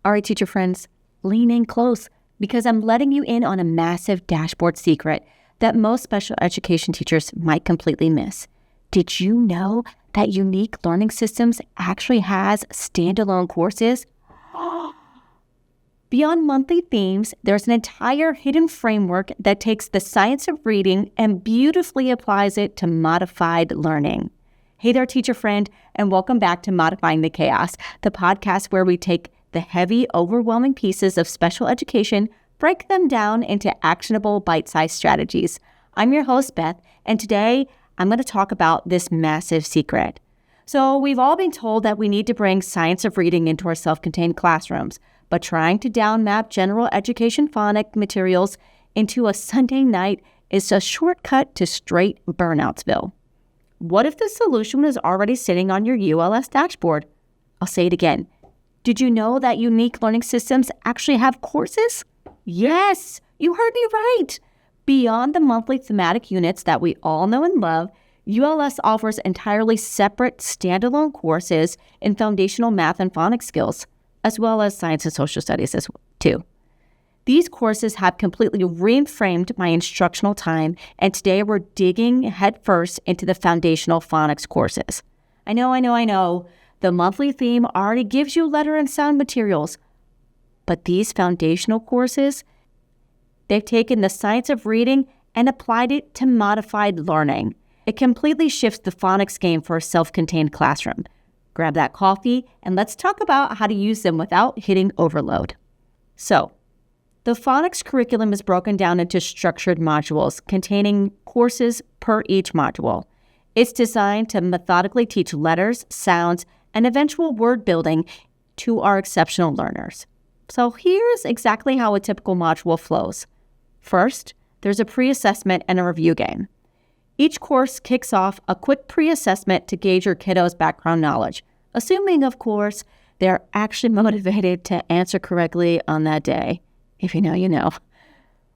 All right, teacher friends, lean in close because I'm letting you in on a massive dashboard secret that most special education teachers might completely miss. Did you know that Unique Learning Systems actually has standalone courses? Beyond monthly themes, there's an entire hidden framework that takes the science of reading and beautifully applies it to modified learning. Hey there, teacher friend, and welcome back to Modifying the Chaos, the podcast where we take the heavy, overwhelming pieces of special education, break them down into actionable, bite-sized strategies. I'm your host, Beth, and today I'm going to talk about this massive secret. So we've all been told that we need to bring science of reading into our self-contained classrooms, but trying to down-map general education phonic materials into a Sunday night is a shortcut to straight burnoutsville. What if the solution is already sitting on your ULS dashboard? I'll say it again. Did you know that Unique Learning Systems actually have courses? Yes, you heard me right. Beyond the monthly thematic units that we all know and love, ULS offers entirely separate standalone courses in foundational math and phonics skills, as well as science and social studies too. These courses have completely reframed my instructional time, and today we're digging headfirst into the foundational phonics courses. I know. The monthly theme already gives you letter and sound materials, but these foundational courses, they've taken the science of reading and applied it to modified learning. It completely shifts the phonics game for a self-contained classroom. Grab that coffee and let's talk about how to use them without hitting overload. So, the phonics curriculum is broken down into structured modules containing courses per each module. It's designed to methodically teach letters, sounds, and eventual word building to our exceptional learners. So here's exactly how a typical module flows. First, there's a pre-assessment and a review game. Each course kicks off a quick pre-assessment to gauge your kiddo's background knowledge, assuming, of course, they're actually motivated to answer correctly on that day. If you know, you know.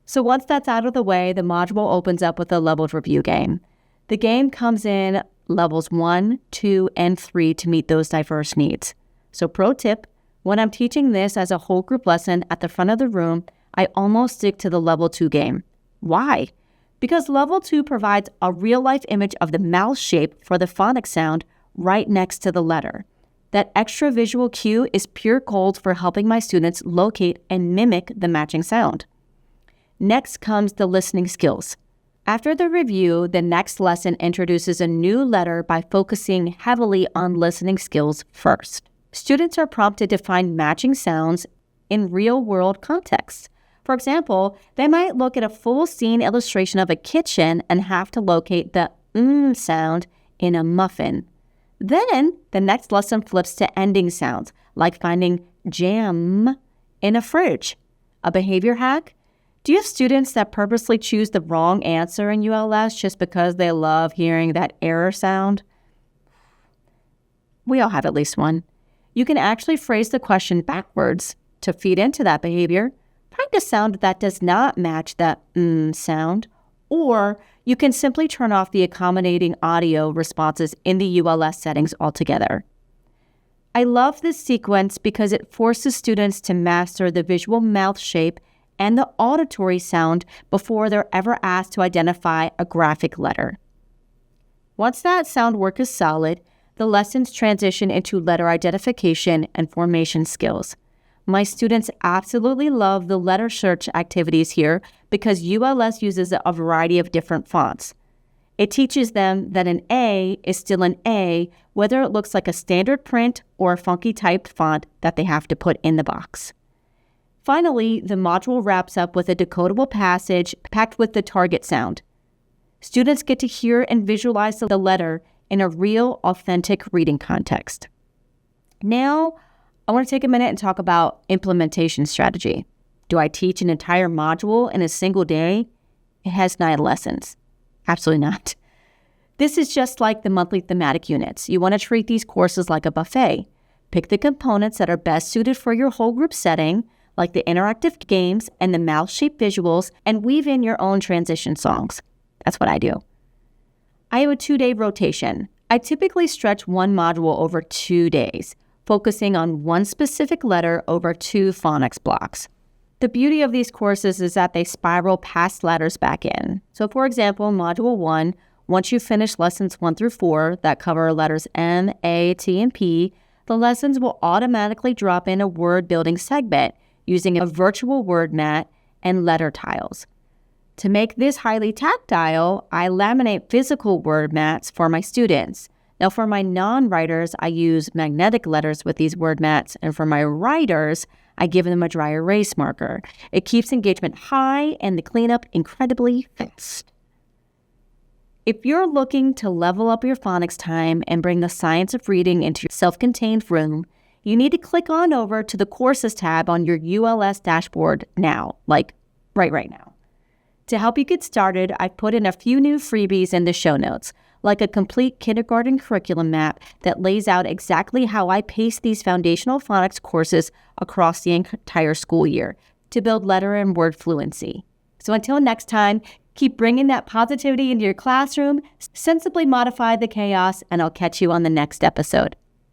So once that's out of the way, the module opens up with a leveled review game. The game comes in levels 1, 2, and 3 to meet those diverse needs. So pro tip, when I'm teaching this as a whole group lesson at the front of the room, I almost stick to the level 2 game. Why? Because level 2 provides a real-life image of the mouth shape for the phonics sound right next to the letter. That extra visual cue is pure gold for helping my students locate and mimic the matching sound. Next comes the listening skills. After the review, the next lesson introduces a new letter by focusing heavily on listening skills first. Students are prompted to find matching sounds in real-world contexts. For example, they might look at a full scene illustration of a kitchen and have to locate the sound in a muffin. Then, the next lesson flips to ending sounds, like finding jam in a fridge. A behavior hack? Do you have students that purposely choose the wrong answer in ULS just because they love hearing that error sound? We all have at least one. You can actually phrase the question backwards to feed into that behavior. Find a sound that does not match that sound, or you can simply turn off the accommodating audio responses in the ULS settings altogether. I love this sequence because it forces students to master the visual mouth shape and the auditory sound before they're ever asked to identify a graphic letter. Once that sound work is solid, the lessons transition into letter identification and formation skills. My students absolutely love the letter search activities here because ULS uses a variety of different fonts. It teaches them that an A is still an A, whether it looks like a standard print or a funky typed font that they have to put in the box. Finally, the module wraps up with a decodable passage packed with the target sound. Students get to hear and visualize the letter in a real, authentic reading context. Now, I want to take a minute and talk about implementation strategy. Do I teach an entire module in a single day? It has 9 lessons. Absolutely not. This is just like the monthly thematic units. You want to treat these courses like a buffet. Pick the components that are best suited for your whole group setting, like the interactive games and the mouth-shaped visuals, and weave in your own transition songs. That's what I do. I have a 2-day rotation. I typically stretch one module over 2 days. focusing on one specific letter over 2 phonics blocks. The beauty of these courses is that they spiral past letters back in. So for example, Module 1, once you finish lessons 1 through 4 that cover letters M, A, T, and P, the lessons will automatically drop in a word building segment using a virtual word mat and letter tiles. To make this highly tactile, I laminate physical word mats for my students. Now for my non-writers, I use magnetic letters with these word mats, and for my writers, I give them a dry erase marker. It keeps engagement high and the cleanup incredibly fast. If you're looking to level up your phonics time and bring the science of reading into your self-contained room, you need to click on over to the Courses tab on your ULS dashboard now, like right now. To help you get started, I've put in a few new freebies in the show notes, like a complete kindergarten curriculum map that lays out exactly how I pace these foundational phonics courses across the entire school year to build letter and word fluency. So until next time, keep bringing that positivity into your classroom, sensibly modify the chaos, and I'll catch you on the next episode.